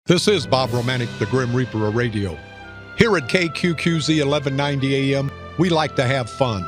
This is Bob Romanik, the Grim Reaper of radio. Here at KQQZ 1190 AM, we like to have fun.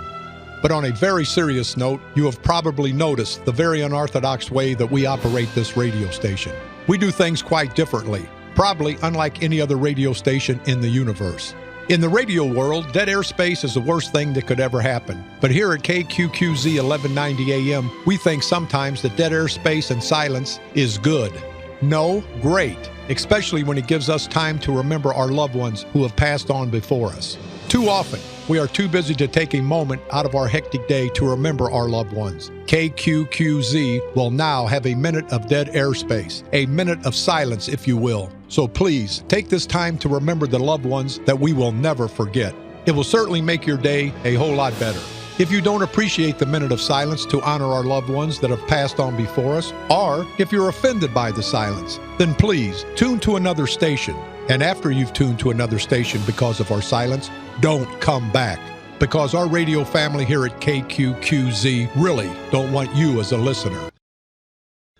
But on a very serious note, you have probably noticed the very unorthodox way that we operate this radio station. We do things quite differently, probably unlike any other radio station in the universe. In the radio world, dead airspace is the worst thing that could ever happen. But here at KQQZ 1190 AM, we think sometimes that dead airspace and silence is good. No, great. Especially when it gives us time to remember our loved ones who have passed on before us. Too often, we are too busy to take a moment out of our hectic day to remember our loved ones. KQQZ will now have a minute of dead airspace, a minute of silence, if you will. So please, take this time to remember the loved ones that we will never forget. It will certainly make your day a whole lot better. If you don't appreciate the minute of silence to honor our loved ones that have passed on before us, or if you're offended by the silence, then please tune to another station. And after you've tuned to another station because of our silence, don't come back. Because our radio family here at KQQZ really don't want you as a listener.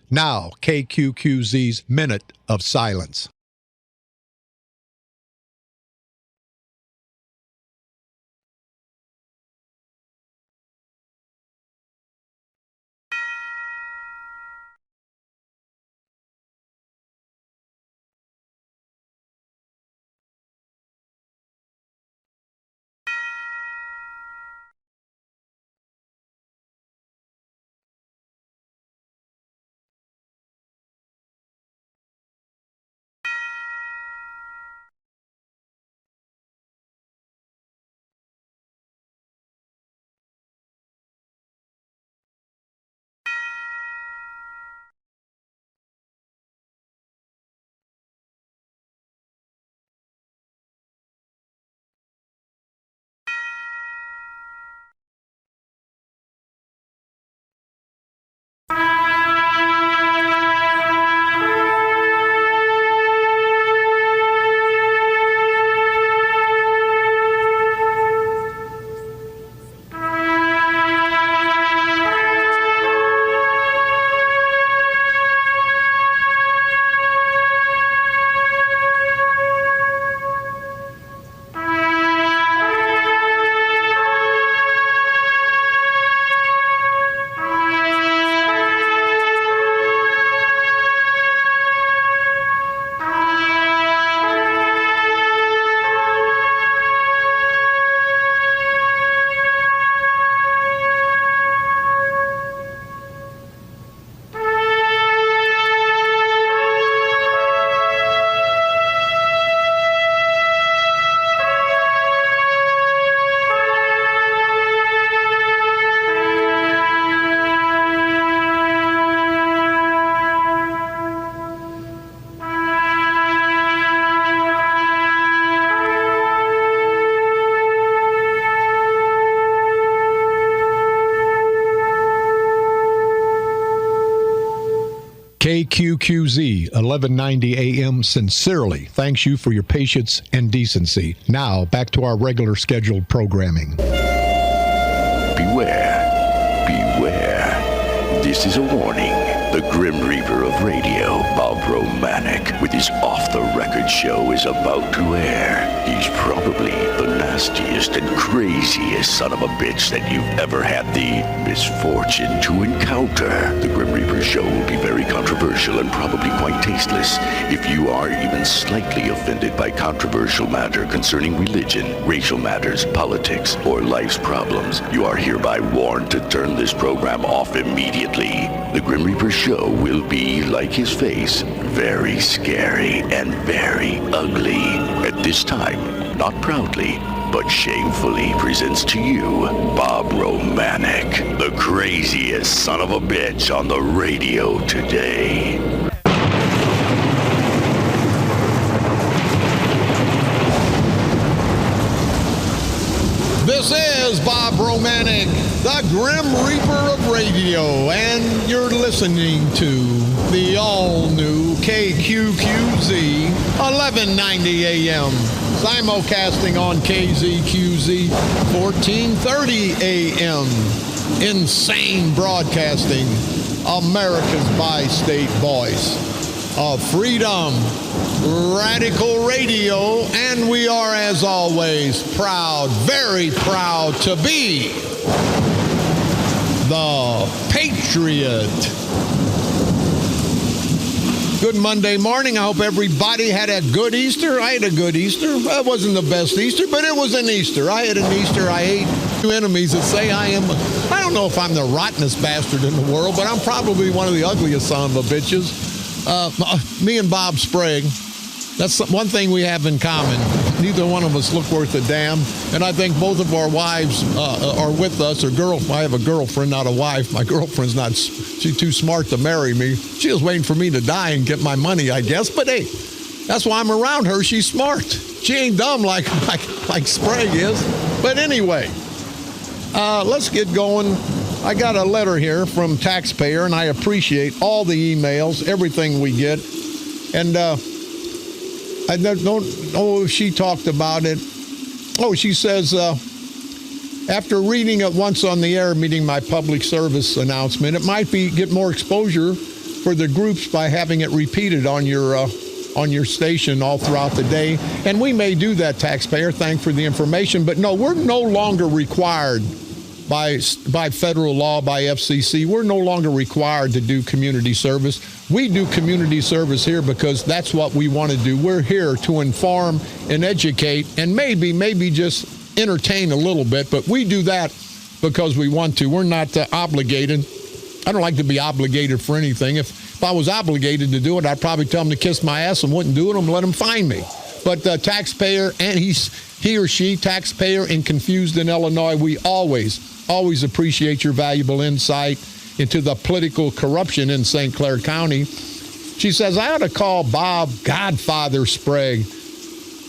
Now, KQQZ's Minute of Silence. KQQZ 1190 AM sincerely thanks you for your patience and decency. Now, back to our regular scheduled programming. Beware, beware. This is a warning. The Grim Reaper of radio, Bob Romanik, with his off-the-record show is about to air. He's probably the nastiest and craziest son of a bitch that you've ever had the misfortune to encounter. The Grim Reaper show will be very controversial and probably quite tasteless. If you are even slightly offended by controversial matter concerning religion, racial matters, politics, or life's problems, you are hereby warned to turn this program off immediately. The Grim Reaper show will be, like his face, very scary and very ugly. At this time, not proudly, but shamefully presents to you Bob Romanik, the craziest son of a bitch on the radio today. This is Bob Romanik, the Grim Reaper of radio, and you're listening to the all-new KQQZ 1190 AM, simulcasting on KZQZ 1430 AM. Insane Broadcasting, America's bi-state voice of freedom, Radical Radio, and we are, as always, proud, very proud to be the Patriot. Good Monday morning. I hope everybody had a good Easter. I had a good Easter. Well, it wasn't the best Easter, but it was an Easter. I had an Easter. I ate two enemies that say I don't know if I'm the rottenest bastard in the world, but I'm probably one of the ugliest son of a bitches. Me and Bob Sprague, that's one thing we have in common. Neither one of us look worth a damn, and I think both of our wives are with us. I have a girlfriend, not a wife. My girlfriend's not, she's too smart to marry me. She was waiting for me to die and get my money, I guess, but hey, that's why I'm around her. She's smart. She ain't dumb like Sprague is. But anyway, let's get going. I got a letter here from taxpayer, and I appreciate all the emails, everything we get. And I don't know if she talked about it. Oh, she says, after reading it once on the air, meeting my public service announcement, it might get more exposure for the groups by having it repeated on your station all throughout the day. And we may do that, taxpayer. Thank for the information. But no, we're no longer required by federal law, by FCC. We're no longer required to do community service. We do community service here because that's what we want to do. We're here to inform and educate and maybe just entertain a little bit, but we do that because we want to. We're not obligated. I don't like to be obligated for anything. If I was obligated to do it, I'd probably tell them to kiss my ass and wouldn't do it and let them find me. But taxpayer, and he or she, taxpayer and Confused in Illinois, we always appreciate your valuable insight into the political corruption in St. Clair County. She says, I ought to call Bob Godfather Sprague.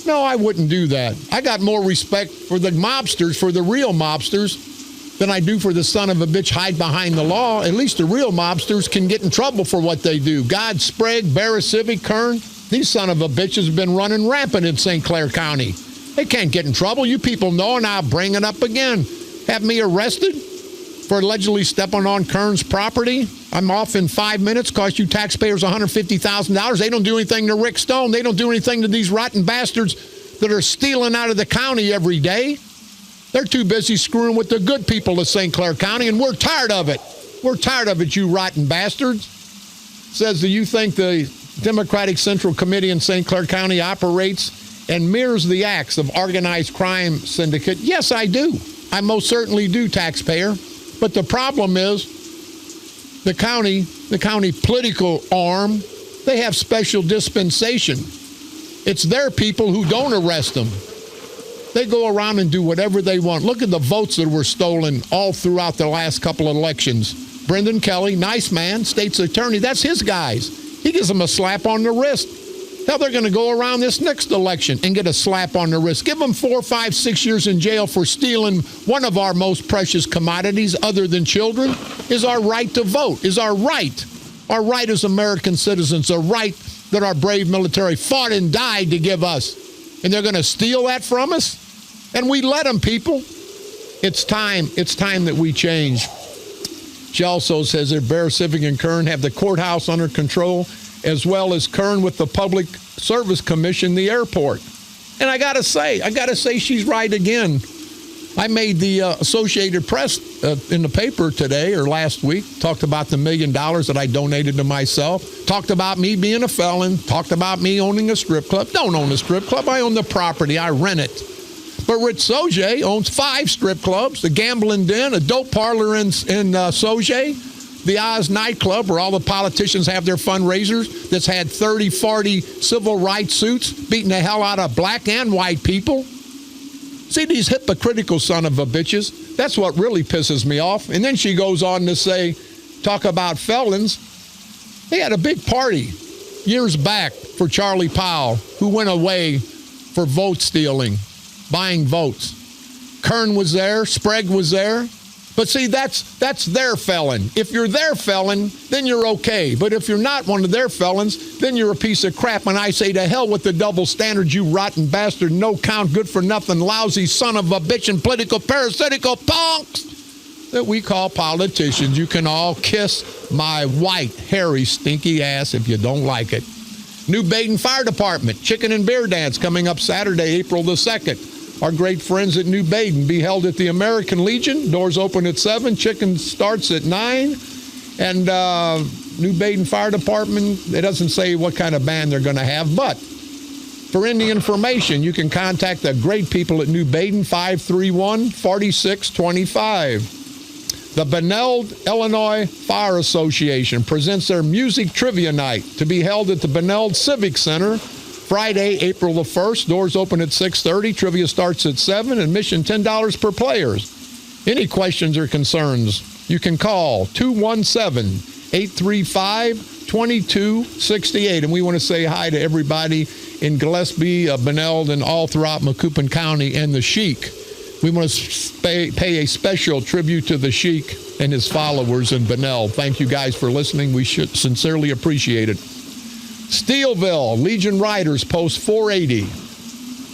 No, I wouldn't do that. I got more respect for the mobsters, for the real mobsters, than I do for the son of a bitch hide behind the law. At least the real mobsters can get in trouble for what they do. God, Sprague, Barra-Civic, Kern, these son of a bitches have been running rampant in St. Clair County. They can't get in trouble. You people know, and I'll bring it up again. Have me arrested for allegedly stepping on Kern's property? I'm off in 5 minutes, cost you taxpayers $150,000. They don't do anything to Rick Stone. They don't do anything to these rotten bastards that are stealing out of the county every day. They're too busy screwing with the good people of St. Clair County, and we're tired of it. We're tired of it, you rotten bastards. Says, do you think the Democratic Central Committee in St. Clair County operates and mirrors the acts of organized crime syndicate? Yes, I do. I most certainly do, taxpayer. But the problem is the county political arm, they have special dispensation. It's their people who don't arrest them. They go around and do whatever they want. Look at the votes that were stolen all throughout the last couple of elections. Brendan Kelly, nice man, state's attorney, that's his guys. He gives them a slap on the wrist. Hell, they're going to go around this next election and get a slap on the wrist. Give them 4, 5, 6 years in jail for stealing one of our most precious commodities, other than children, is our right to vote, is our right. Our right as American citizens, a right that our brave military fought and died to give us. And they're going to steal that from us? And we let them, people. It's time that we change. She also says that Barra-Civic and Kern have the courthouse under control, as well as Kern with the Public Service Commission, the airport. And I gotta say she's right again. I made the Associated Press in the paper today or last week, talked about the $1 million that I donated to myself, talked about me being a felon, talked about me owning a strip club. Don't own a strip club, I own the property, I rent it. But Rich Soje owns 5 strip clubs, the Gambling Den, a dope parlor in Soje, the Oz nightclub where all the politicians have their fundraisers, that's had 30, 40 civil rights suits beating the hell out of black and white people. See, these hypocritical son of a bitches, that's what really pisses me off. And then she goes on to say, talk about felons. They had a big party years back for Charlie Powell, who went away for vote stealing, buying votes. Kern was there, Sprague was there. But see, that's their felon. If you're their felon, then you're okay. But if you're not one of their felons, then you're a piece of crap. And I say, to hell with the double standards, you rotten bastard, no count, good for nothing, lousy son of a bitch and political parasitical punks that we call politicians. You can all kiss my white, hairy, stinky ass if you don't like it. New Baden Fire Department, Chicken and Beer Dance coming up Saturday, April the 2nd. Our great friends at New Baden be held at the American Legion. Doors open at 7. Chicken starts at 9. And New Baden Fire Department, it doesn't say what kind of band they're going to have, but for any information, you can contact the great people at New Baden, 531-4625. The Beneld, Illinois Fire Association presents their Music Trivia Night to be held at the Beneld Civic Center Friday, April the 1st. Doors open at 6:30. Trivia starts at 7. Admission $10 per players. Any questions or concerns, you can call 217-835-2268. And we want to say hi to everybody in Gillespie, Beneld, and all throughout Macoupin County and the Sheik. We want to pay a special tribute to the Sheik and his followers in Beneld. Thank you guys for listening. We should sincerely appreciate it. Steelville, Legion Riders, Post 480.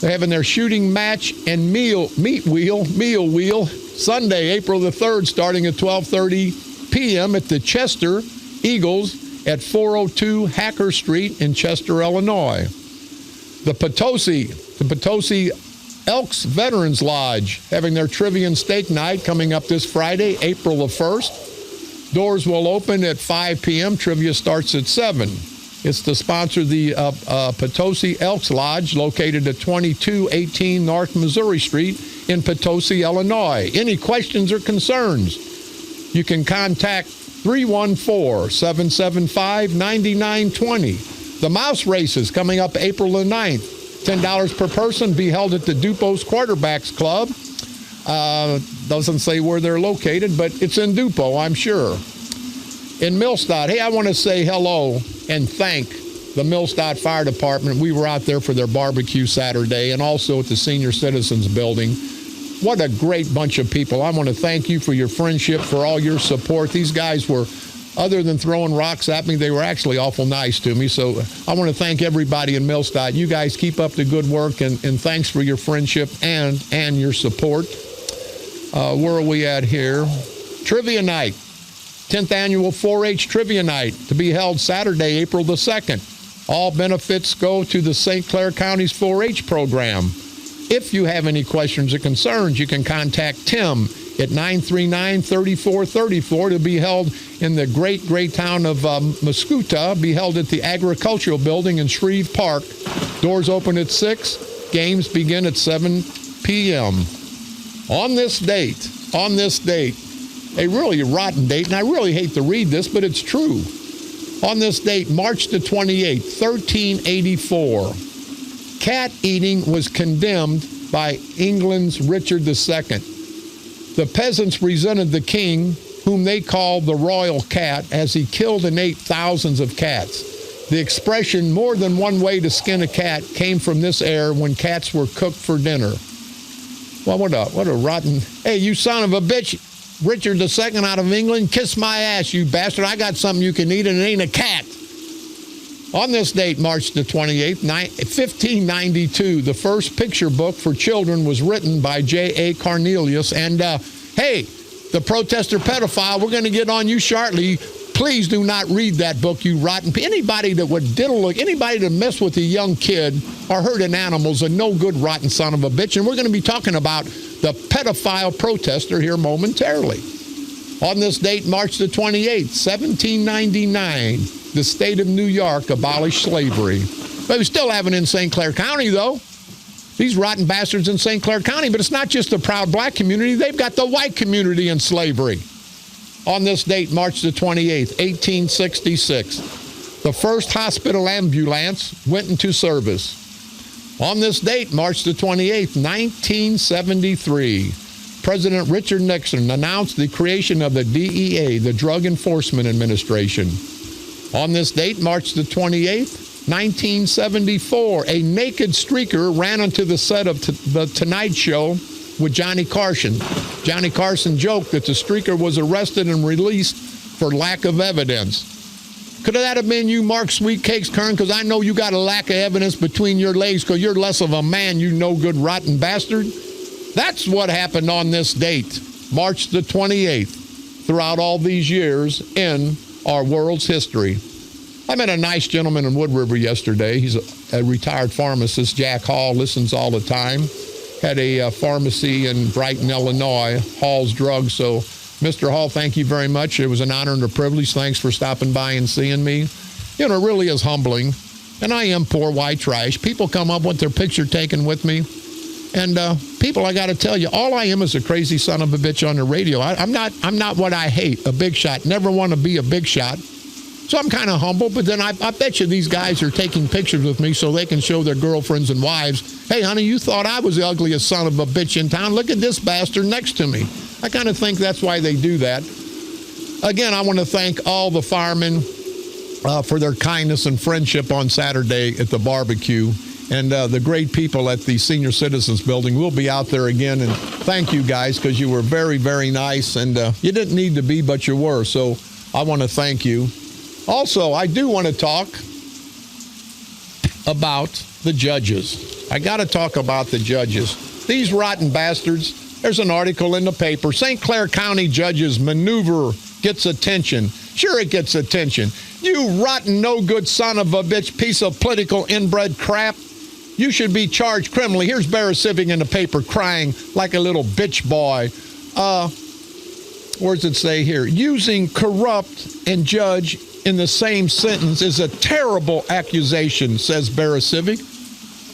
They're having their shooting match and meal wheel Sunday, April the 3rd, starting at 12:30 p.m. at the Chester Eagles at 402 Hacker Street in Chester, Illinois. The Potosi Elks Veterans Lodge having their trivia and steak night coming up this Friday, April the 1st. Doors will open at 5 p.m. Trivia starts at 7. It's to sponsor the Potosi Elks Lodge located at 2218 North Missouri Street in Potosi, Illinois. Any questions or concerns, you can contact 314-775-9920. The Mouse Races coming up April the 9th. $10 per person, be held at the Dupos Quarterbacks Club. Doesn't say where they're located, but it's in Dupo, I'm sure. In Millstadt, hey, I want to say hello and thank the Millstadt Fire Department. We were out there for their barbecue Saturday and also at the Senior Citizens Building. What a great bunch of people. I want to thank you for your friendship, for all your support. These guys were, other than throwing rocks at me, they were actually awful nice to me. So I want to thank everybody in Millstadt. You guys keep up the good work, and thanks for your friendship and your support. Where are we at here? Trivia Night. 10th Annual 4-H Trivia Night to be held Saturday, April the 2nd. All benefits go to the St. Clair County's 4-H program. If you have any questions or concerns, you can contact Tim at 939-3434 to be held in the great town of Mascoutah, be held at the Agricultural Building in Shreve Park. Doors open at 6. Games begin at 7 p.m. On this date, a really rotten date, and I really hate to read this, but it's true. On this date, March the 28th, 1384, cat eating was condemned by England's Richard II. The peasants resented the king, whom they called the royal cat, as he killed and ate thousands of cats. The expression, more than one way to skin a cat, came from this era when cats were cooked for dinner. Well, what a rotten... Hey, you son of a bitch, Richard II out of England, kiss my ass, you bastard. I got something you can eat, and it ain't a cat. On this date, March the 28th, 1592, the first picture book for children was written by J.A. Cornelius. And, hey, the protester pedophile, we're going to get on you shortly. Please do not read that book, you rotten... Anybody that would anybody that mess with a young kid or hurt an animal is a no-good, rotten son of a bitch. And we're going to be talking about the pedophile protester here momentarily. On this date, March the 28th, 1799, the state of New York abolished slavery. But we still have it in St. Clair County, though. These rotten bastards in St. Clair County. But it's not just the proud black community. They've got the white community in slavery. On this date, March the 28th, 1866, the first hospital ambulance went into service. On this date, March the 28th, 1973, President Richard Nixon announced the creation of the DEA, the Drug Enforcement Administration. On this date, March the 28th, 1974, a naked streaker ran onto the set of The Tonight Show with Johnny Carson. Johnny Carson joked that the streaker was arrested and released for lack of evidence. Could that have been you, Mark Sweetcakes Kern? Because I know you got a lack of evidence between your legs because you're less of a man, you no-good, rotten bastard. That's what happened on this date, March the 28th, throughout all these years in our world's history. I met a nice gentleman in Wood River yesterday. He's a retired pharmacist, Jack Hall, listens all the time. Had a pharmacy in Brighton, Illinois, Hall's Drugs. So, Mr. Hall, thank you very much. It was an honor and a privilege. Thanks for stopping by and seeing me. You know, it really is humbling. And I am poor white trash. People come up with their picture taken with me. And people, I got to tell you, all I am is a crazy son of a bitch on the radio. I'm not what I hate, a big shot. Never want to be a big shot. So I'm kind of humble, but then I bet you these guys are taking pictures with me so they can show their girlfriends and wives, hey, honey, you thought I was the ugliest son of a bitch in town. Look at this bastard next to me. I kind of think that's why they do that. Again, I want to thank all the firemen for their kindness and friendship on Saturday at the barbecue. And the great people at the Senior Citizens Building. We'll be out there again. And thank you guys, because you were very, very nice. And you didn't need to be, but you were. So I want to thank you. Also, I do want to talk about the judges. I got to talk about the judges. These rotten bastards. There's an article in the paper. St. Clair County judges maneuver gets attention. Sure, it gets attention. You rotten, no good son of a bitch, piece of political inbred crap. You should be charged criminally. Here's Barra Civic in the paper crying like a little bitch boy. Where does it say here? Using corrupt and judge in the same sentence is a terrible accusation, says Barra Civic.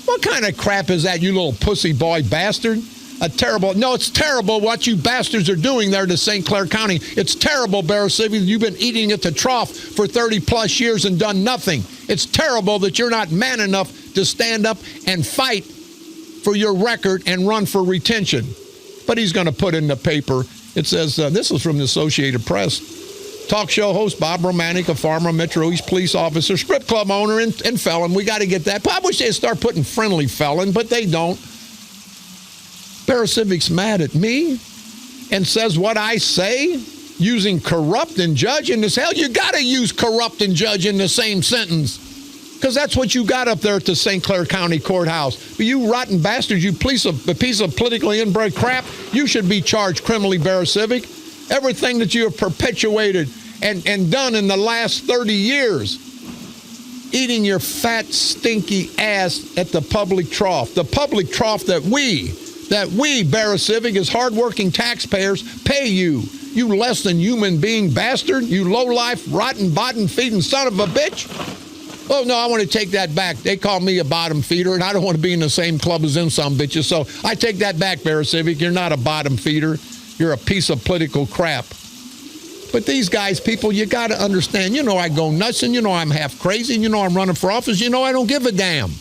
What kind of crap is that, you little pussy boy bastard? No, it's terrible what you bastards are doing there to St. Clair County. It's terrible, Barra Civic. You've been eating at the trough for 30 plus years and done nothing. It's terrible that you're not man enough to stand up and fight for your record and run for retention. But he's going to put in the paper, it says, this is from the Associated Press. Talk show host Bob Romanik, a former Metro East police officer, strip club owner, and felon. We got to get that. I wish they'd start putting friendly felon, but they don't. Barra Civic's mad at me and says what I say, using corrupt and judge in this. Hell, you got to use corrupt and judge in the same sentence, because that's what you got up there at the St. Clair County Courthouse. But you rotten bastards, you piece of politically inbred crap, you should be charged criminally, Barra Civic. Everything that you have perpetuated and done in the last 30 years, eating your fat, stinky ass at the public trough. The public trough that we, Barra Civic, as hardworking taxpayers, pay you. You less than human being bastard. You low-life, rotten, bottom-feeding son of a bitch. Oh, no, I want to take that back. They call me a bottom feeder, and I don't want to be in the same club as them some bitches. So I take that back, Barra Civic. You're not a bottom feeder. You're a piece of political crap. But these guys, people, you got to understand, you know I go nuts, and you know I'm half crazy, and you know I'm running for office, you know I don't give a damn.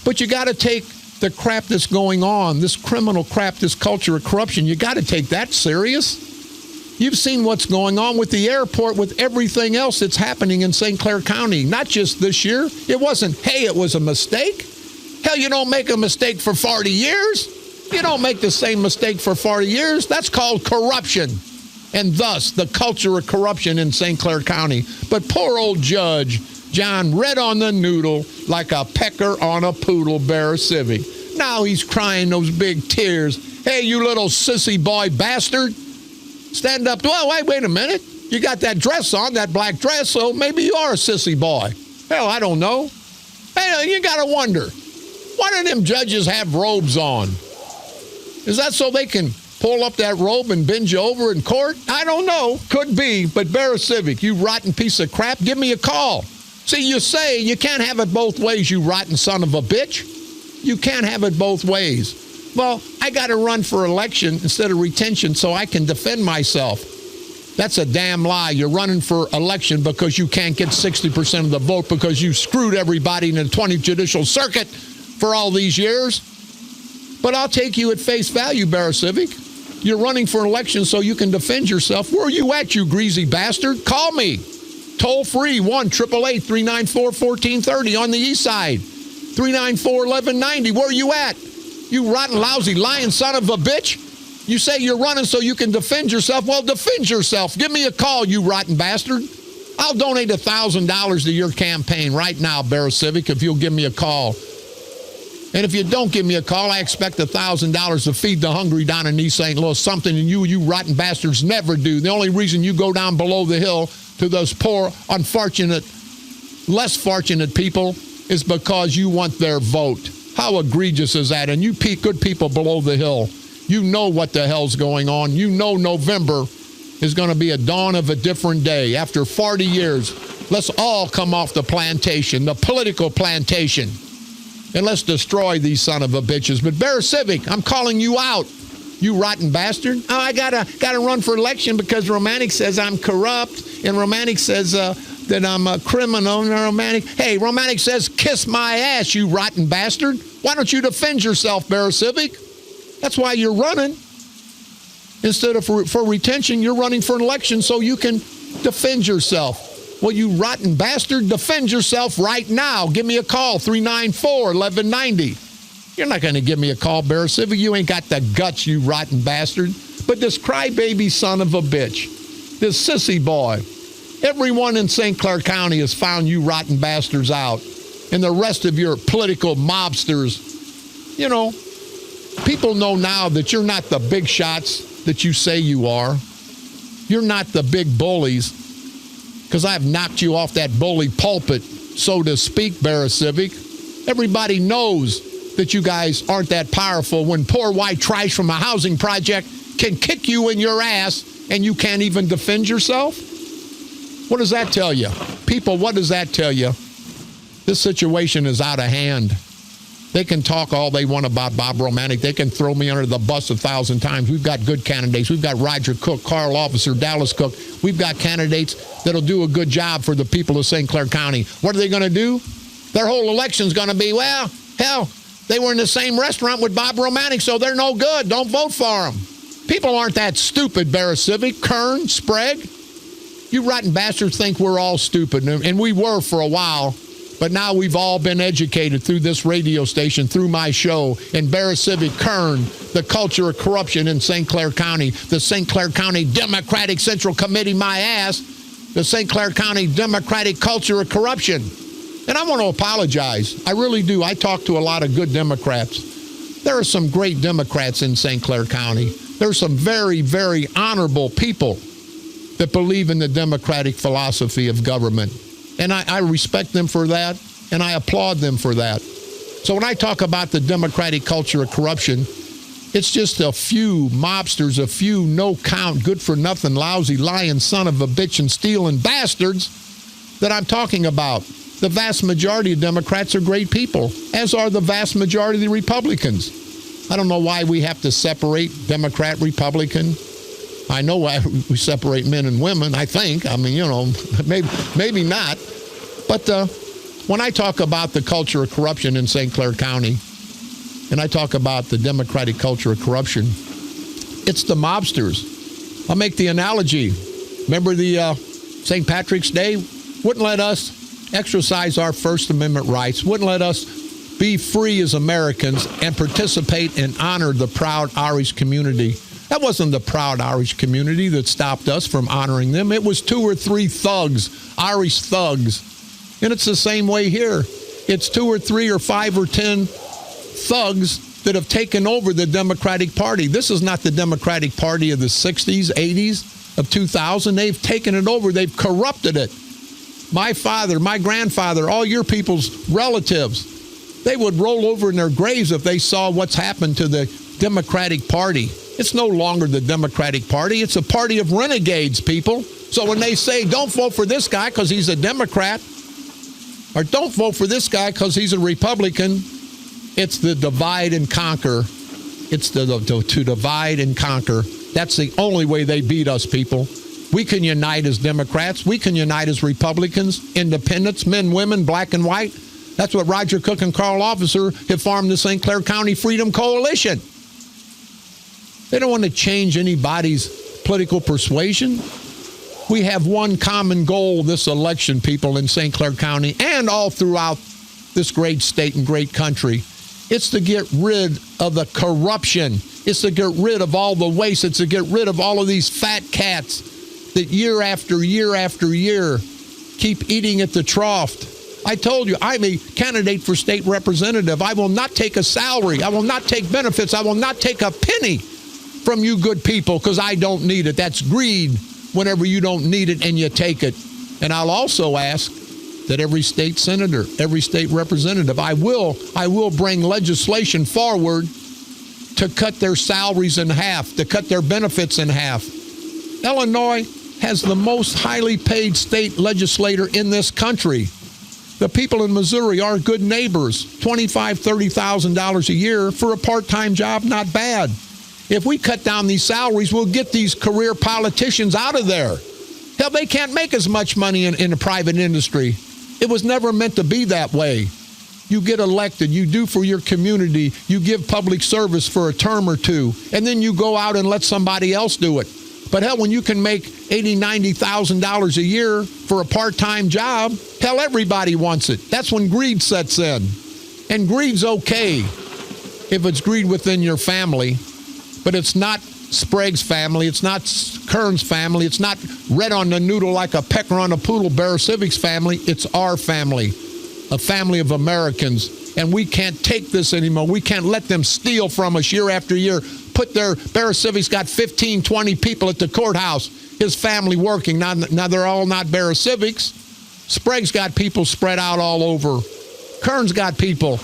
But you got to take the crap that's going on, this criminal crap, this culture of corruption, you got to take that serious. You've seen what's going on with the airport, with everything else that's happening in St. Clair County, not just this year. It wasn't, hey, it was a mistake. Hell, you don't make a mistake for 40 years. You don't make the same mistake for 40 years. That's called corruption. And thus, the culture of corruption in St. Clair County. But poor old Judge John, red on the noodle like a pecker on a poodle, Barra Civic. Now he's crying those big tears. Hey, you little sissy boy bastard. Stand up. Well, wait a minute. You got that dress on, that black dress, so maybe you are a sissy boy. Hell, I don't know. Hey, you got to wonder, why do them judges have robes on? Is that so they can pull up that robe and bend you over in court? I don't know. Could be. But Barra Civic, you rotten piece of crap, give me a call. See, you say you can't have it both ways, you rotten son of a bitch. You can't have it both ways. Well, I got to run for election instead of retention so I can defend myself. That's a damn lie. You're running for election because you can't get 60% of the vote because you screwed everybody in the 20th Judicial Circuit for all these years. But I'll take you at face value, Barra Civic. You're running for an election so you can defend yourself. Where are you at, you greasy bastard? Call me. Toll free, 1-888-394-1430 on the east side. 394-1190. Where are you at? You rotten, lousy, lying son of a bitch. You say you're running so you can defend yourself. Well, defend yourself. Give me a call, you rotten bastard. I'll donate $1,000 to your campaign right now, Barra Civic, if you'll give me a call. And if you don't give me a call, I expect $1,000 to feed the hungry down in East St. Louis, something you rotten bastards never do. The only reason you go down below the hill to those poor, unfortunate less fortunate people is because you want their vote. How egregious is that? And you good people below the hill, you know what the hell's going on. You know November is going to be a dawn of a different day. After 40 years, let's all come off the plantation, the political plantation, and let's destroy these son of a bitches. But Bear Civic, I'm calling you out, you rotten bastard. Oh, I gotta run for election because Romanik says I'm corrupt, and Romanik says that I'm a criminal. And Romanik says kiss my ass, you rotten bastard. Why don't you defend yourself, Bear Civic? That's why you're running. Instead of for retention, you're running for an election so you can defend yourself. Well, you rotten bastard, defend yourself right now. Give me a call, 394-1190. You're not going to give me a call, Bear Civic. You ain't got the guts, you rotten bastard. But this crybaby son of a bitch, this sissy boy, everyone in St. Clair County has found you rotten bastards out. And the rest of your political mobsters, you know, people know now that you're not the big shots that you say you are. You're not the big bullies, because I've knocked you off that bully pulpit, so to speak, Bear Civic. Everybody knows that you guys aren't that powerful when poor white trash from a housing project can kick you in your ass and you can't even defend yourself. What does that tell you? People, what does that tell you? This situation is out of hand. They can talk all they want about Bob Romanik. They can throw me under the bus 1,000 times. We've got good candidates. We've got Roger Cook, Carl Officer, Dallas Cook. We've got candidates that'll do a good job for the people of St. Clair County. What are they going to do? Their whole election's going to be, well, hell, they were in the same restaurant with Bob Romanik, so they're no good. Don't vote for them. People aren't that stupid, Bear Civic, Kern, Sprague. You rotten bastards think we're all stupid, and we were for a while. But now we've all been educated through this radio station, through my show, and Bear Civic, Kern, the culture of corruption in St. Clair County, the St. Clair County Democratic Central Committee, my ass, the St. Clair County Democratic culture of corruption. And I want to apologize. I really do. I talk to a lot of good Democrats. There are some great Democrats in St. Clair County. There's some very, very honorable people that believe in the democratic philosophy of government. And I respect them for that, and I applaud them for that. So when I talk about the democratic culture of corruption, it's just a few mobsters, a few no-count, good-for-nothing, lousy, lying son of a bitch and stealing bastards that I'm talking about. The vast majority of Democrats are great people, as are the vast majority of the Republicans. I don't know why we have to separate Democrat, Republican. I know why we separate men and women, I think. I mean, you know, maybe not. But when I talk about the culture of corruption in St. Clair County, and I talk about the democratic culture of corruption, it's the mobsters. I'll make the analogy. Remember the St. Patrick's Day? Wouldn't let us exercise our First Amendment rights, wouldn't let us be free as Americans and participate and honor the proud Irish community. That wasn't the proud Irish community that stopped us from honoring them. It was 2 or 3 thugs, Irish thugs. And it's the same way here. It's 2 or 3 or 5 or 10 thugs that have taken over the Democratic Party. This is not the Democratic Party of the 60s, 80s, of 2000. They've taken it over. They've corrupted it. My father, my grandfather, all your people's relatives, they would roll over in their graves if they saw what's happened to the Democratic Party. It's no longer the Democratic Party. It's a party of renegades, people. So when they say, don't vote for this guy because he's a Democrat, or don't vote for this guy because he's a Republican, it's the divide and conquer. It's to divide and conquer. That's the only way they beat us, people. We can unite as Democrats. We can unite as Republicans, independents, men, women, black and white. That's what Roger Cook and Carl Officer have formed the St. Clair County Freedom Coalition. They don't want to change anybody's political persuasion. We have one common goal this election, people, in St. Clair County and all throughout this great state and great country. It's to get rid of the corruption. It's to get rid of all the waste. It's to get rid of all of these fat cats that year after year after year keep eating at the trough. I told you, I'm a candidate for state representative. I will not take a salary. I will not take benefits. I will not take a penny from you good people because I don't need it. That's greed whenever you don't need it and you take it. And I'll also ask that every state senator, every state representative, I will bring legislation forward to cut their salaries in half, to cut their benefits in half. Illinois has the most highly paid state legislator in this country. The people in Missouri are good neighbors. $25,000, $30,000 a year for a part-time job, not bad. If we cut down these salaries, we'll get these career politicians out of there. Hell, they can't make as much money in the private industry. It was never meant to be that way. You get elected, you do for your community, you give public service for a term or two, and then you go out and let somebody else do it. But hell, when you can make $80,000, $90,000 a year for a part-time job, hell, everybody wants it. That's when greed sets in. And greed's okay if it's greed within your family, but it's not Sprague's family, it's not Kern's family, it's not red on the noodle like a pecker on a poodle, Bear Civic's family. It's our family, a family of Americans. And we can't take this anymore. We can't let them steal from us year after year. Put their Bear Civic's got 15, 20 people at the courthouse, his family working. Now they're all not Bear Civics. Sprague's got people spread out all over. Kern's got people.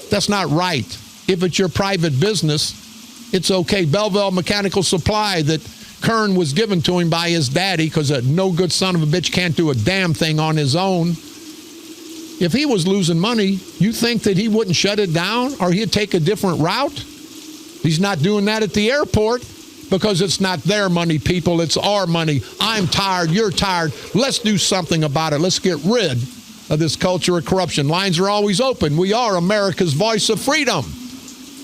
That's not right. If it's your private business, it's okay. Belleville Mechanical Supply that Kern was given to him by his daddy because a no good son of a bitch can't do a damn thing on his own. If he was losing money, you think that he wouldn't shut it down or he'd take a different route? He's not doing that at the airport because it's not their money, people. It's our money. I'm tired. You're tired. Let's do something about it. Let's get rid of this culture of corruption. Lines are always open. We are America's voice of freedom.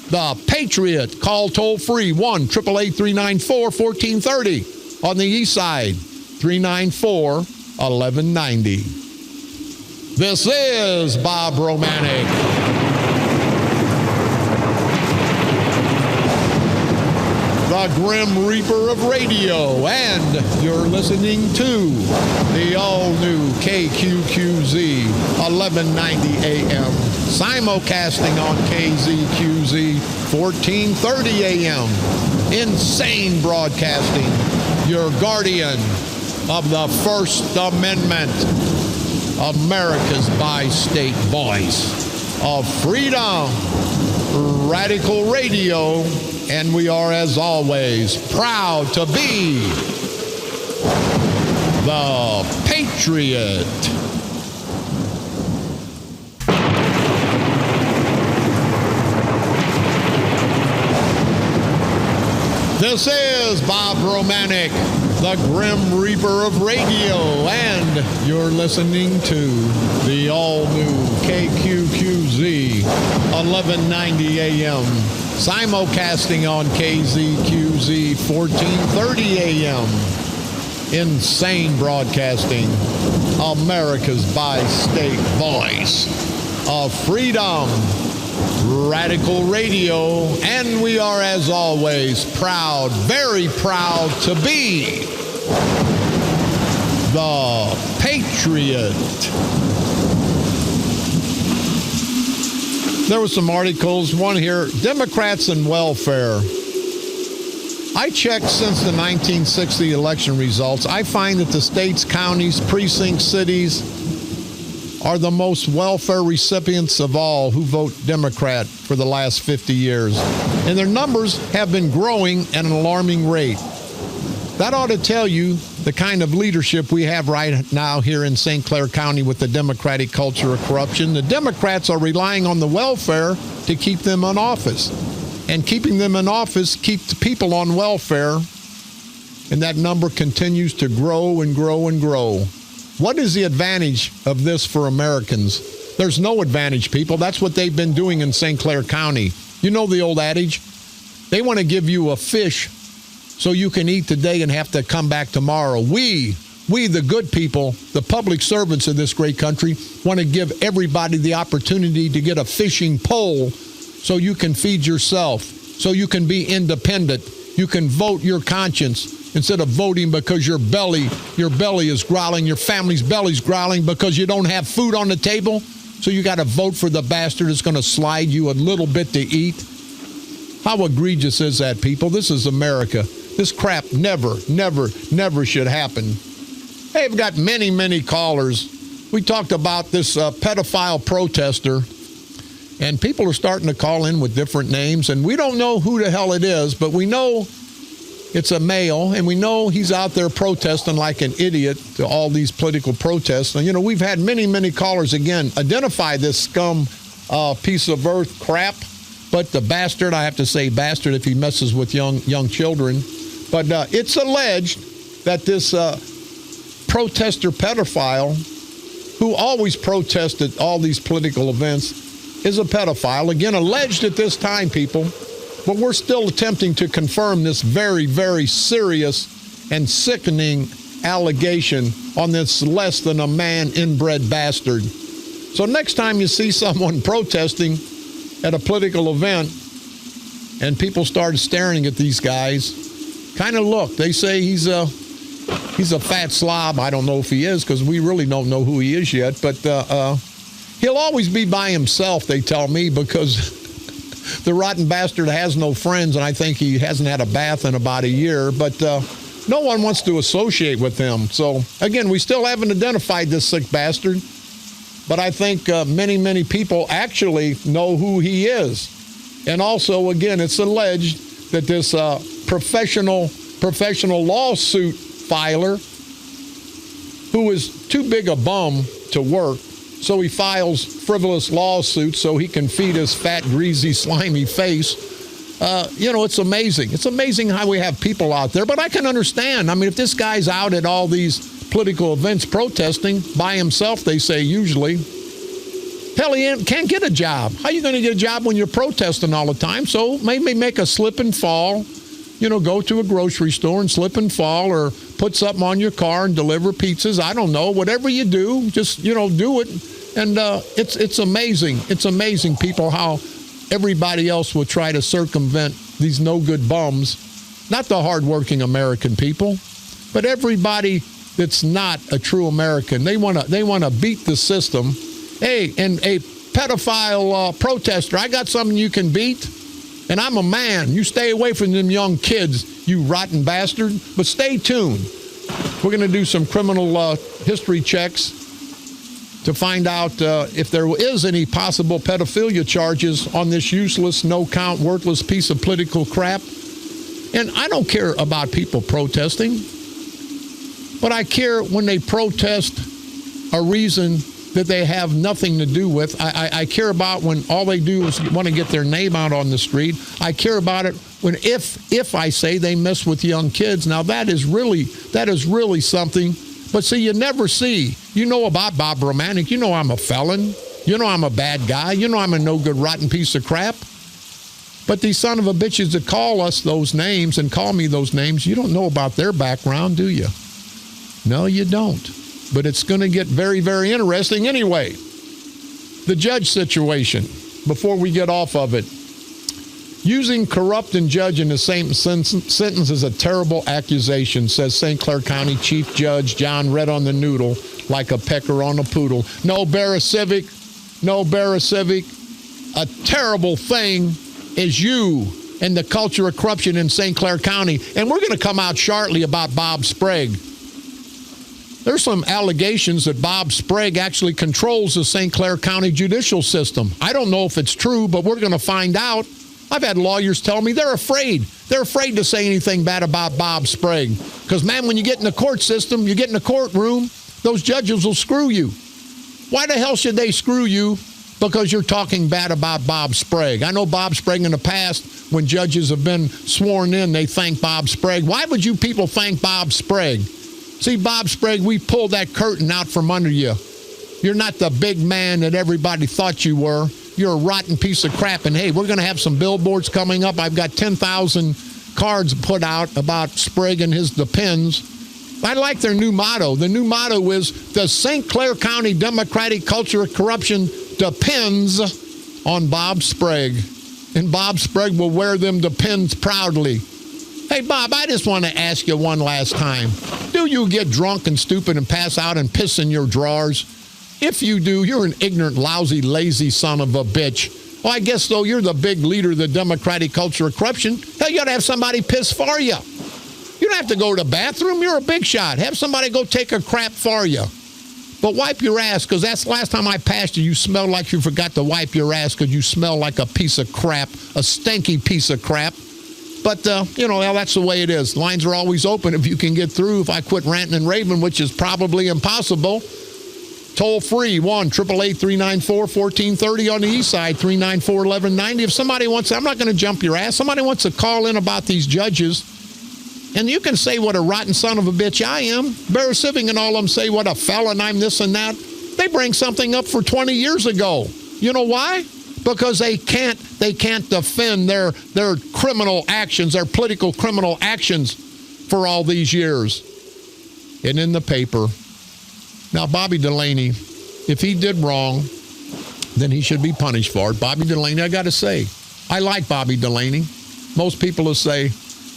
The Patriot. Call toll-free 1-888-394-1430. On the east side, 394-1190. This is Bob Romanik. The Grim Reaper of radio, and you're listening to the all-new KQQZ 1190 AM, simulcasting on KZQZ 1430 AM, insane broadcasting, your guardian of the First Amendment, America's bi-state voice of freedom, Radical Radio. And we are, as always, proud to be the Patriot. This is Bob Romanik, the Grim Reaper of radio, and you're listening to the all-new KQQZ 1190 AM. Simulcasting on KZQZ 1430 AM. Insane broadcasting. America's bi-state voice of freedom. Radical Radio. And we are, as always, proud, very proud to be the Patriot. There were some articles, one here, Democrats and welfare. I checked since the 1960 election results. I find that the states, counties, precincts, cities are the most welfare recipients of all who vote Democrat for the last 50 years. And their numbers have been growing at an alarming rate. That ought to tell you the kind of leadership we have right now here in St. Clair County with the Democratic culture of corruption. The Democrats are relying on the welfare to keep them in office. And keeping them in office keeps the people on welfare. And that number continues to grow and grow and grow. What is the advantage of this for Americans? There's no advantage, people. That's what they've been doing in St. Clair County. You know the old adage? They want to give you a fish so you can eat today and have to come back tomorrow. We, the good people, the public servants of this great country, want to give everybody the opportunity to get a fishing pole so you can feed yourself, so you can be independent. You can vote your conscience instead of voting because your belly is growling, your family's belly's growling because you don't have food on the table. So you got to vote for the bastard that's going to slide you a little bit to eat. How egregious is that, people? This is America. This crap never should happen. Hey, I've got many callers we talked about this pedophile protester, and people are starting to call in with different names, and we don't know who the hell it is, but we know it's a male, and we know he's out there protesting like an idiot to all these political protests. And, we've had many, many callers, again, identify this scum piece of earth crap, but the bastard, I have to say bastard if he messes with young children. But it's alleged that this protester pedophile, who always protested all these political events, is a pedophile. Again, alleged at this time, people. But we're still attempting to confirm this very, very serious and sickening allegation on this less than a man inbred bastard. So next time you see someone protesting at a political event and people start staring at these guys, kind of look. They say he's a fat slob. I don't know if he is, because we really don't know who he is yet. But he'll always be by himself, they tell me, because the rotten bastard has no friends, and I think he hasn't had a bath in about a year. But no one wants to associate with him. So, again, we still haven't identified this sick bastard. But I think many, many people actually know who he is. And also, again, it's alleged that this professional lawsuit filer, who is too big a bum to work, so he files frivolous lawsuits so he can feed his fat, greasy, slimy face. It's amazing. It's amazing how we have people out there. But I can understand. I mean, if this guy's out at all these political events protesting by himself, they say usually, hell, he can't get a job. How are you going to get a job when you're protesting all the time? So maybe make a slip and fall. Go to a grocery store and slip and fall, or put something on your car and deliver pizzas. I don't know. Whatever you do, just, do it. And it's amazing. It's amazing, people, how everybody else will try to circumvent these no-good bums. Not the hardworking American people, but everybody that's not a true American. They want to beat the system. Hey, and a pedophile protester, I got something you can beat. And I'm a man. You stay away from them young kids, you rotten bastard. But stay tuned. We're going to do some criminal history checks to find out if there is any possible pedophilia charges on this useless, no-count, worthless piece of political crap. And I don't care about people protesting, but I care when they protest a reason that they have nothing to do with. I care about when all they do is want to get their name out on the street. I care about it when if I say they mess with young kids. Now that is really something. But see, you never see. You know about Bob Romanik. You know I'm a felon. You know I'm a bad guy. You know I'm a no good rotten piece of crap. But these son of a bitches that call us those names and call me those names, you don't know about their background, do you? No, you don't. But it's going to get very, very interesting anyway. The judge situation, before we get off of it. Using corrupt and judge in the same sentence is a terrible accusation, says St. Clair County Chief Judge John Red on the Noodle, like a pecker on a poodle. No, Civic. A terrible thing is you and the culture of corruption in St. Clair County. And we're going to come out shortly about Bob Sprague. There's some allegations that Bob Sprague actually controls the St. Clair County judicial system. I don't know if it's true, but we're going to find out. I've had lawyers tell me they're afraid. They're afraid to say anything bad about Bob Sprague. Because, man, when you get in the court system, you get in the courtroom, those judges will screw you. Why the hell should they screw you? Because you're talking bad about Bob Sprague. I know Bob Sprague in the past, when judges have been sworn in, they thank Bob Sprague. Why would you people thank Bob Sprague? See, Bob Sprague, we pulled that curtain out from under you. You're not the big man that everybody thought you were. You're a rotten piece of crap. And, hey, we're going to have some billboards coming up. I've got 10,000 cards put out about Sprague and his depends. I like their new motto. The new motto is, the St. Clair County Democratic culture of corruption depends on Bob Sprague. And Bob Sprague will wear them depends proudly. Hey, Bob, I just want to ask you one last time. Do you get drunk and stupid and pass out and piss in your drawers? If you do, you're an ignorant, lousy, lazy son of a bitch. Well, I guess, though, you're the big leader of the democratic culture of corruption. Hell, you ought to have somebody piss for you. You don't have to go to the bathroom. You're a big shot. Have somebody go take a crap for you. But wipe your ass, because that's the last time I passed you, you smelled like you forgot to wipe your ass because you smell like a piece of crap, a stinky piece of crap. But, well, that's the way it is. Lines are always open if you can get through. If I quit ranting and raving, which is probably impossible, toll free, 1-888-394-1430 on the east side, 394-1190. If somebody wants, I'm not going to jump your ass. Somebody wants to call in about these judges, and you can say what a rotten son of a bitch I am. Bear Civic and all of them say what a felon I'm, this and that. They bring something up for 20 years ago. You know why? Because they can't defend their criminal actions, their political criminal actions for all these years. And in the paper. Now, Bobby Delaney, if he did wrong, then he should be punished for it. Bobby Delaney, I got to say, I like Bobby Delaney. Most people will say,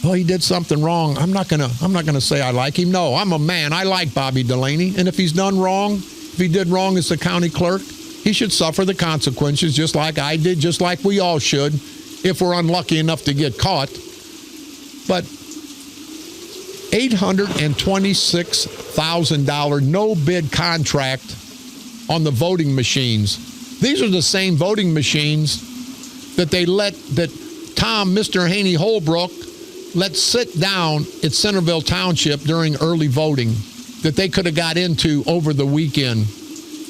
oh, he did something wrong. I'm not gonna say I like him. No, I'm a man. I like Bobby Delaney. And if he's done wrong, if he did wrong as the county clerk, he should suffer the consequences just like I did, just like we all should, if we're unlucky enough to get caught. But $826,000 no-bid contract on the voting machines. These are the same voting machines that Tom, Mr. Haney Holbrook, let sit down at Centerville Township during early voting that they could have got into over the weekend.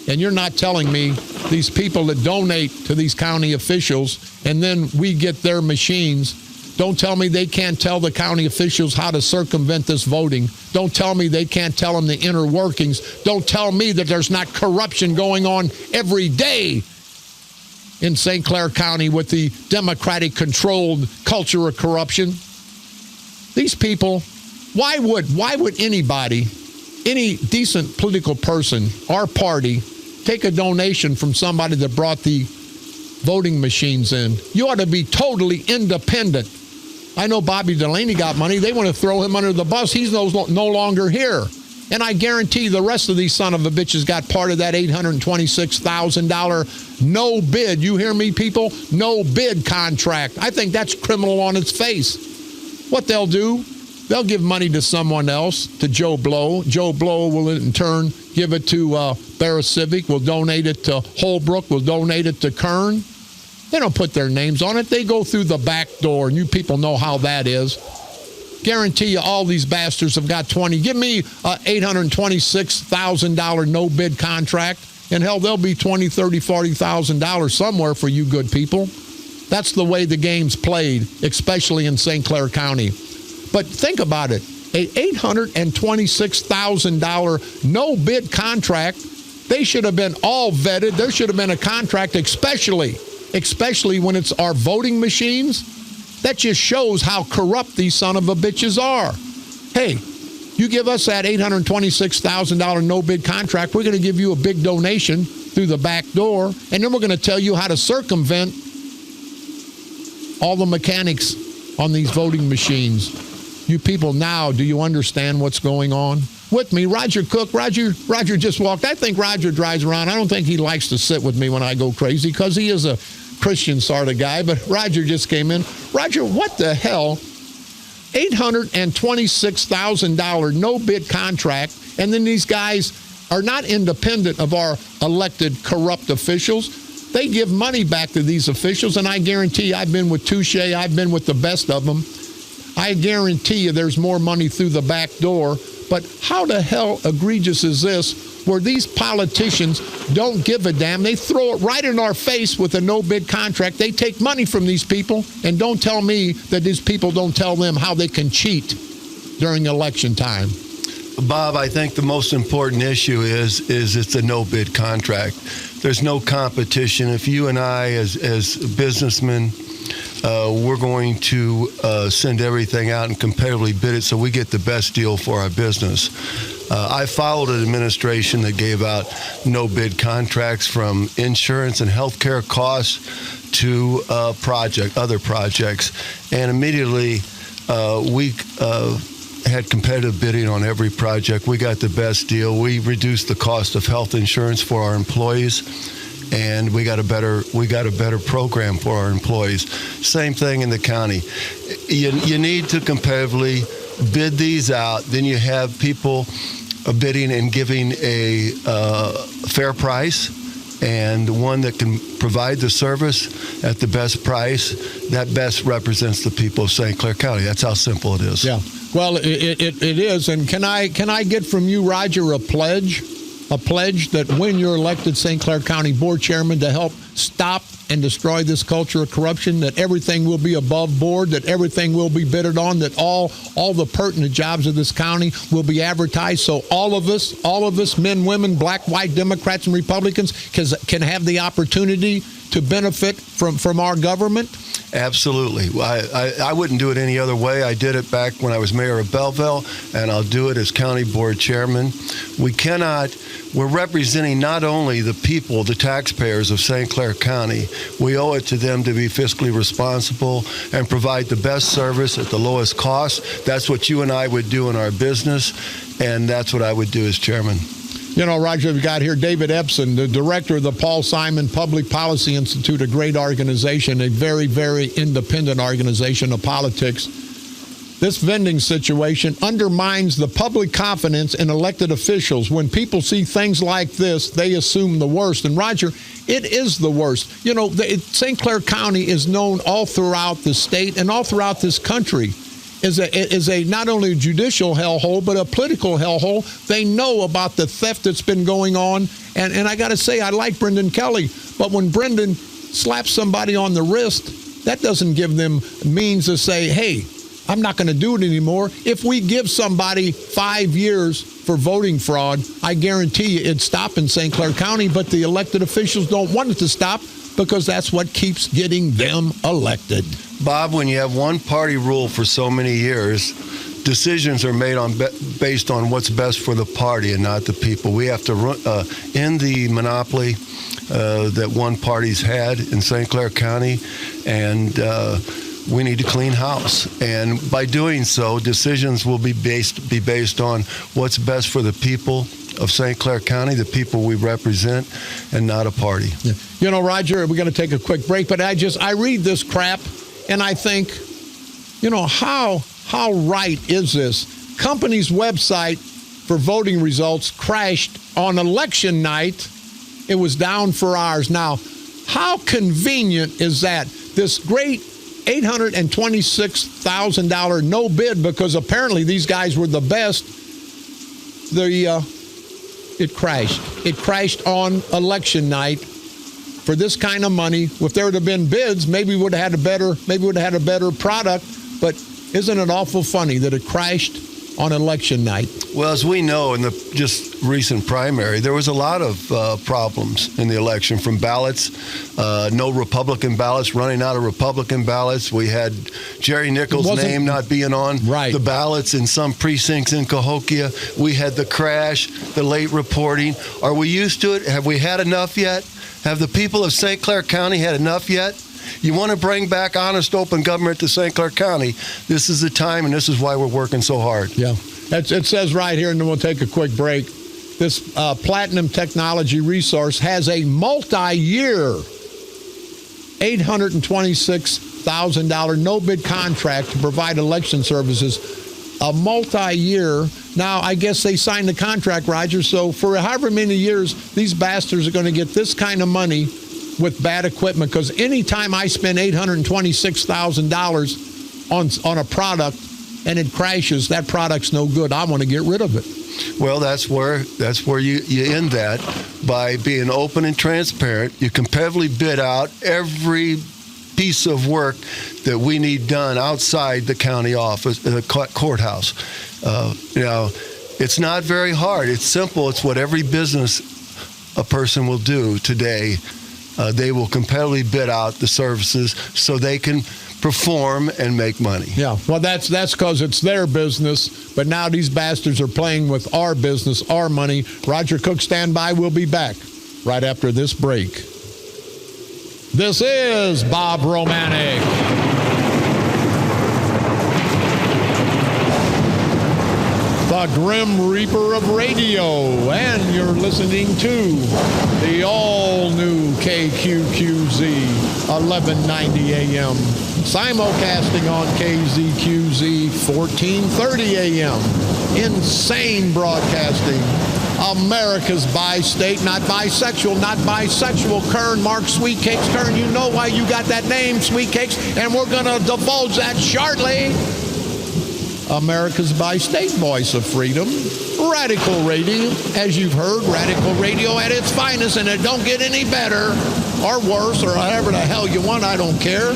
And you're not telling me these people that donate to these county officials and then we get their machines, don't tell me they can't tell the county officials how to circumvent this voting. Don't tell me they can't tell them the inner workings. Don't tell me that there's not corruption going on every day in St. Clair County with the Democratic-controlled culture of corruption. These people, why would anybody, any decent political person, our party, take a donation from somebody that brought the voting machines in? You ought to be totally independent. I know Bobby Delaney got money. They want to throw him under the bus. He's no longer here. And I guarantee the rest of these son of a bitches got part of that $826,000 no bid. You hear me, people? No bid contract. I think that's criminal on its face. What they'll do, they'll give money to someone else, to Joe Blow. Joe Blow will in turn give it to Bear Civic, will donate it to Holbrook, will donate it to Kern. They don't put their names on it. They go through the back door, and you people know how that is. Guarantee you all these bastards have got 20. Give me a $826,000 no-bid contract, and hell, there'll be $20,000, $30,000, $40,000 somewhere for you good people. That's the way the game's played, especially in St. Clair County. But think about it. A $826,000 no-bid contract, they should have been all vetted. There should have been a contract, especially when it's our voting machines. That just shows how corrupt these son of a bitches are. Hey, you give us that $826,000 no-bid contract, we're going to give you a big donation through the back door, and then we're going to tell you how to circumvent all the mechanics on these voting machines. You people now, do you understand what's going on? With me, Roger Cook. Roger just walked. I think Roger drives around. I don't think he likes to sit with me when I go crazy because he is a Christian sort of guy, but Roger just came in. Roger, what the hell? $826,000 no-bid contract, and then these guys are not independent of our elected corrupt officials. They give money back to these officials, and I guarantee I've been with Touche, I've been with the best of them. I guarantee you there's more money through the back door. But how the hell egregious is this, where these politicians don't give a damn? They throw it right in our face with a no-bid contract. They take money from these people, and don't tell me that these people don't tell them how they can cheat during election time. Bob, I think the most important issue is it's a no-bid contract. There's no competition. If you and I, as businessmen, we're going to send everything out and competitively bid it so we get the best deal for our business. I followed an administration that gave out no-bid contracts from insurance and healthcare costs to other projects. And immediately we had competitive bidding on every project. We got the best deal. We reduced the cost of health insurance for our employees, and we got a better program for our employees. Same thing in the county. You need to competitively bid these out. Then you have people bidding and giving a fair price, and one that can provide the service at the best price, that best represents the people of St. Clair County. That's how simple it is. Yeah. Well, it is. And can I get from you, Roger, a pledge that when you're elected St. Clair County Board Chairman to help stop and destroy this culture of corruption, that everything will be above board, that everything will be bidded on, that all the pertinent jobs of this county will be advertised, so all of us, men, women, black, white, Democrats, and Republicans can have the opportunity to benefit from our government? Absolutely. I wouldn't do it any other way. I did it back when I was mayor of Belleville, and I'll do it as county board chairman. We're representing not only the people, the taxpayers of St. Clair County. We owe it to them to be fiscally responsible and provide the best service at the lowest cost. That's what you and I would do in our business, and that's what I would do as chairman. You know, Roger, we've got here David Epson, the director of the Paul Simon Public Policy Institute, a great organization, a very, very independent organization of politics. This vending situation undermines the public confidence in elected officials. When people see things like this, they assume the worst. And Roger, it is the worst. You know, St. Clair County is known all throughout the state and all throughout this country is a not only a judicial hellhole, but a political hellhole. They know about the theft that's been going on. And I got to say, I like Brendan Kelly. But when Brendan slaps somebody on the wrist, that doesn't give them means to say, hey, I'm not going to do it anymore. If we give somebody 5 years for voting fraud, I guarantee you it'd stop in St. Clair County, but the elected officials don't want it to stop because that's what keeps getting them elected. Bob, when you have one-party rule for so many years, decisions are made based on what's best for the party and not the people. We have to end the monopoly that one party's had in St. Clair County, and we need to clean house. And by doing so, decisions will be based on what's best for the people of St. Clair County, the people we represent, and not a party. Yeah. You know, Roger, we're going to take a quick break, but I read this crap and I think, you know, how right is this? Company's website for voting results crashed on election night. It was down for hours. Now, how convenient is that? This great $826,000 no bid, because apparently these guys were the best. It crashed. It crashed on election night for this kind of money. If there would have been bids, maybe we would have had a better product. But isn't it awful funny that it crashed on election night? Well, as we know, in the just recent primary, there was a lot of problems in the election, from ballots, no Republican ballots, running out of Republican ballots. We had Jerry Nichols' name not being on the ballots in some precincts in Cahokia. We had the crash, the late reporting. Are we used to it? Have we had enough yet? Have the people of St. Clair County had enough yet? You want to bring back honest, open government to St. Clair County, this is the time, and this is why we're working so hard. Yeah. It says right here, and then we'll take a quick break, this Platinum Technology Resource has a multi-year $826,000 no-bid contract to provide election services. A multi-year. Now, I guess they signed the contract, Roger, so for however many years, these bastards are going to get this kind of money with bad equipment, because anytime I spend $826,000 on a product and it crashes, that product's no good. I want to get rid of it. Well, that's where you end that by being open and transparent. You competitively bid out every piece of work that we need done outside the county office, the courthouse. It's not very hard. It's simple. It's what every business a person will do today. They will competitively bid out the services so they can perform and make money. Yeah, well, that's because it's their business, but now these bastards are playing with our business, our money. Roger Cook, stand by. We'll be back right after this break. This is Bob Romanik. The Grim Reaper of radio, and you're listening to the all-new KQQZ 1190 AM, simulcasting on KZQZ 1430 AM. Insane Broadcasting. America's bi-state, not bisexual, not bisexual. Kern, Mark Sweetcakes. Kern, you know why you got that name, Sweetcakes, and we're going to divulge that shortly. America's bi-state voice of freedom. Radical Radio, as you've heard, Radical Radio at its finest, and it don't get any better or worse or however the hell you want, I don't care.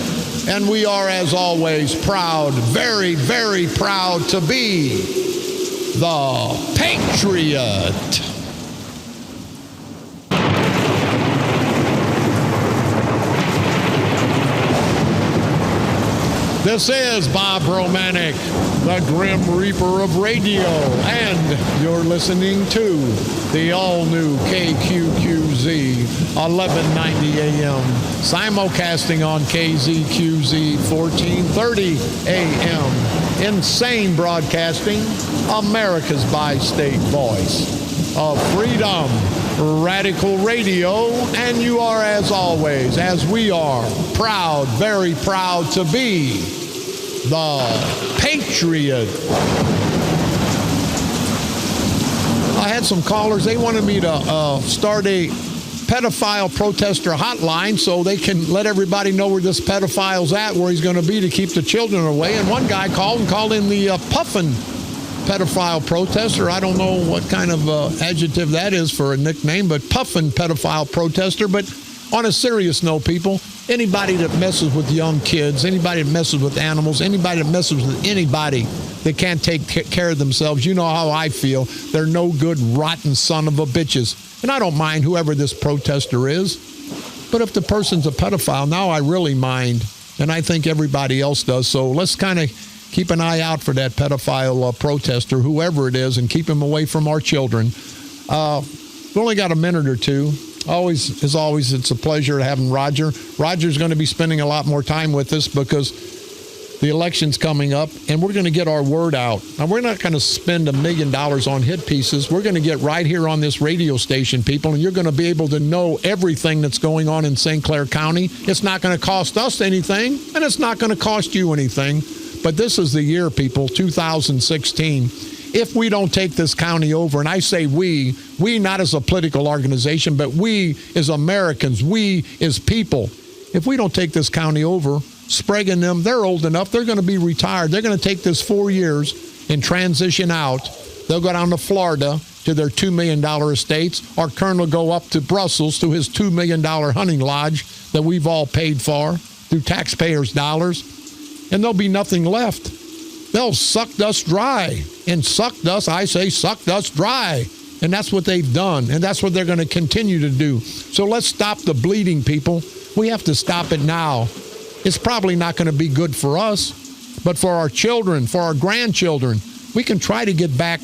And we are, as always, proud, very, very proud to be the Patriot. This is Bob Romanik, the Grim Reaper of Radio, and you're listening to the all-new KQQZ 1190 AM, simulcasting on KZQZ 1430 AM. Insane Broadcasting, America's bi-state voice of freedom, Radical Radio, and you are, as always, as we are, proud, very proud to be the Patriot. I had some callers. They wanted me to start a pedophile protester hotline so they can let everybody know where this pedophile's at, where he's going to be to keep the children away. And one guy called in the puffin pedophile protester. I don't know what kind of adjective that is for a nickname, but puffin pedophile protester. But on a serious note, people, anybody that messes with young kids, anybody that messes with animals, anybody that messes with anybody that can't take care of themselves, you know how I feel. They're no good, rotten son of a bitches. And I don't mind whoever this protester is. But if the person's a pedophile, now I really mind. And I think everybody else does. So let's kind of keep an eye out for that pedophile protester, whoever it is, and keep him away from our children. We've only got a minute or two. As always, it's a pleasure having Roger. Roger's going to be spending a lot more time with us because the election's coming up, and we're going to get our word out. Now, we're not going to spend $1 million on hit pieces. We're going to get right here on this radio station, people, and you're going to be able to know everything that's going on in St. Clair County. It's not going to cost us anything, and it's not going to cost you anything. But this is the year, people, 2016. If we don't take this county over, and I say we not as a political organization, but we as Americans, we as people, if we don't take this county over, Sprague and them, they're old enough, they're going to be retired. They're going to take this 4 years and transition out. They'll go down to Florida to their $2 million estates. Our Kern will go up to Brussels to his $2 million hunting lodge that we've all paid for through taxpayers' dollars. And there'll be nothing left. They'll suck us dry. And sucked us dry. And that's what they've done. And that's what they're going to continue to do. So let's stop the bleeding, people. We have to stop it now. It's probably not going to be good for us, but for our children, for our grandchildren, we can try to get back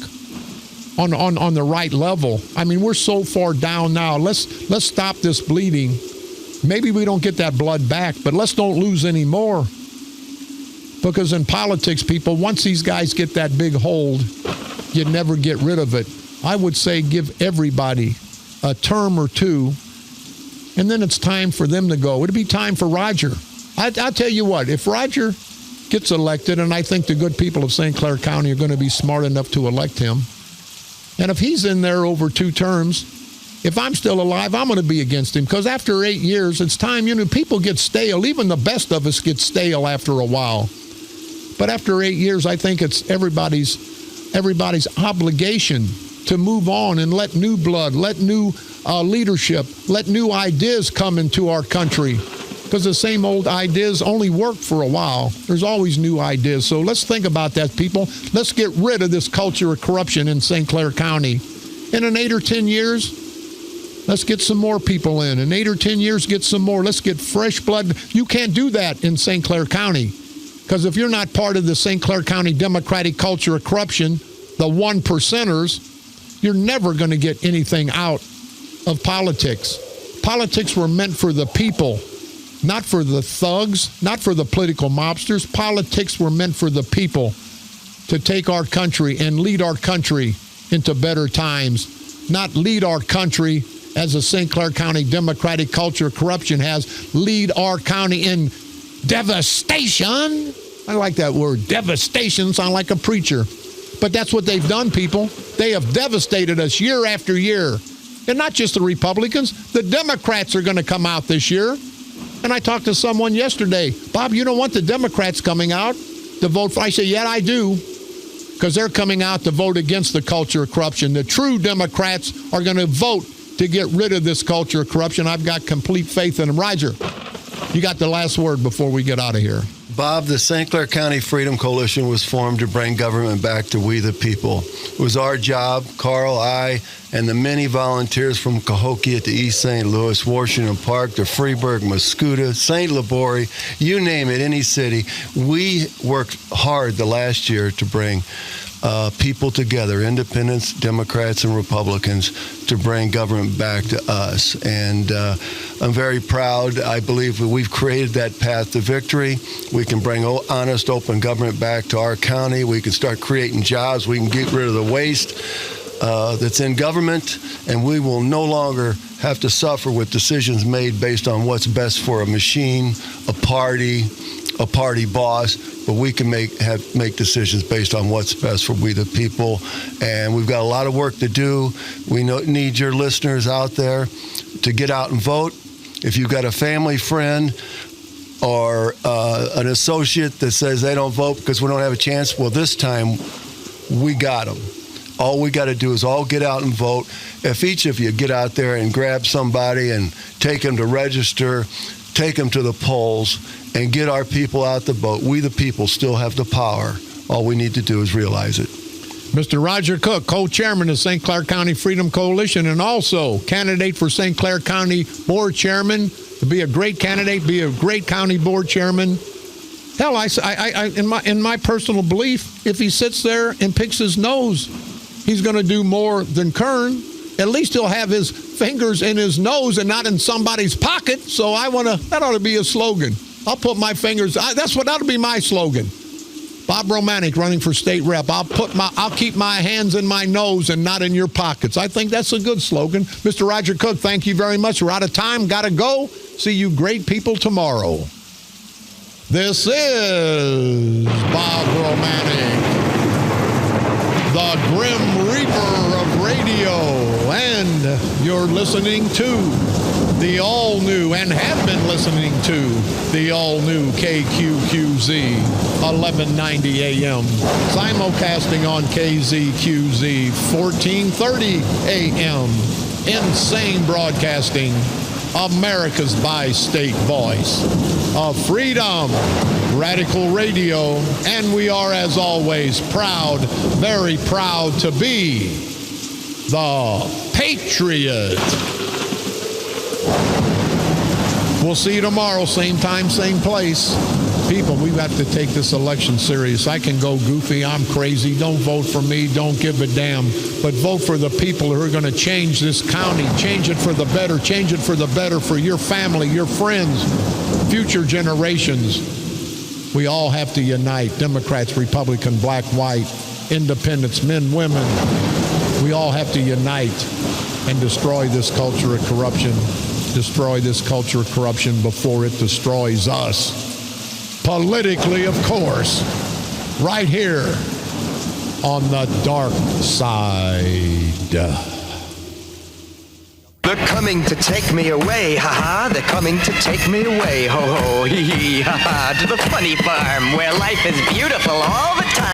on the right level. I mean, we're so far down now. Let's stop this bleeding. Maybe we don't get that blood back, but let's don't lose any more. Because in politics, people, once these guys get that big hold, you never get rid of it. I would say give everybody a term or two, and then it's time for them to go. It'd be time for Roger. I'll tell you what, if Roger gets elected, and I think the good people of St. Clair County are going to be smart enough to elect him, and if he's in there over 2 terms, if I'm still alive, I'm going to be against him, because after 8 years, it's time, people get stale. Even the best of us get stale after a while. But after 8 years, I think it's everybody's obligation to move on and let new blood, let new leadership, let new ideas come into our country. Because the same old ideas only work for a while. There's always new ideas. So let's think about that, people. Let's get rid of this culture of corruption in St. Clair County. And in 8 or 10 years, let's get some more people in. In 8 or 10 years, get some more. Let's get fresh blood. You can't do that in St. Clair County. Because if you're not part of the St. Clair County democratic culture of corruption, the 1%ers, you're never going to get anything out of politics. Politics were meant for the people. Not for the thugs, not for the political mobsters. Politics were meant for the people to take our country and lead our country into better times. Not lead our country, as the St. Clair County democratic culture of corruption has, lead our county in devastation. I like that word, devastation. Sound like a preacher. But that's what they've done, people. They have devastated us year after year. And not just the Republicans. The Democrats are going to come out this year. And I talked to someone yesterday. Bob, you don't want the Democrats coming out to vote for? I said, yeah, I do. Because they're coming out to vote against the culture of corruption. The true Democrats are going to vote to get rid of this culture of corruption. I've got complete faith in them. Roger, you got the last word before we get out of here. Bob, the St. Clair County Freedom Coalition was formed to bring government back to we the people. It was our job, Carl, I, and the many volunteers from Cahokia to East St. Louis, Washington Park to Freeburg, Mascoutah, St. Labori, you name it, any city. We worked hard the last year to bring people together, independents, Democrats, and Republicans, to bring government back to us. And I'm very proud. I believe we've created that path to victory. We can bring honest, open government back to our county. We can start creating jobs. We can get rid of the waste that's in government, and we will no longer have to suffer with decisions made based on what's best for a machine, a party boss, but we can make decisions based on what's best for we the people. And we've got a lot of work to do. We need your listeners out there to get out and vote. If you've got a family friend or an associate that says they don't vote because we don't have a chance, well, this time we got them. All we got to do is all get out and vote. If each of you get out there and grab somebody and take them to register, take them to the polls, and get our people out the vote. We the people still have the power. All we need to do is realize it. Mr. Roger Cook, co-chairman of St. Clair County Freedom Coalition, and also candidate for St. Clair County Board Chairman, to be a great candidate, be a great county board chairman. Hell, in my personal belief, if he sits there and picks his nose, he's going to do more than Kern. At least he'll have his fingers in his nose and not in somebody's pocket. So that ought to be a slogan. I'll put my fingers, that'll be my slogan. Bob Romanik running for state rep. I'll keep my hands in my nose and not in your pockets. I think that's a good slogan. Mr. Roger Cook, thank you very much. We're out of time. Got to go. See you great people tomorrow. This is Bob Romanik, the Grim Reaper of radio, and you're listening to the all-new, and have been listening to the all-new KQQZ 1190 AM, simulcasting on KZQZ 1430 AM, Insane Broadcasting, America's bi-state voice of freedom, radical radio, and we are, as always, proud, very proud to be the Patriot. We'll see you tomorrow, same time, same place. People, we've got to take this election serious. I can go goofy, I'm crazy, don't vote for me, don't give a damn, but vote for the people who are going to change this county, change it for the better for your family, your friends, future generations. We all have to unite, Democrats, Republican, black, white, independents, men, women. We all have to unite and destroy this culture of corruption. Destroy this culture of corruption before it destroys us. Politically, of course, right here on the dark side. They're coming to take me away, ha-ha. They're coming to take me away, ho-ho, hee-hee, ha-ha. To the funny farm where life is beautiful all the time.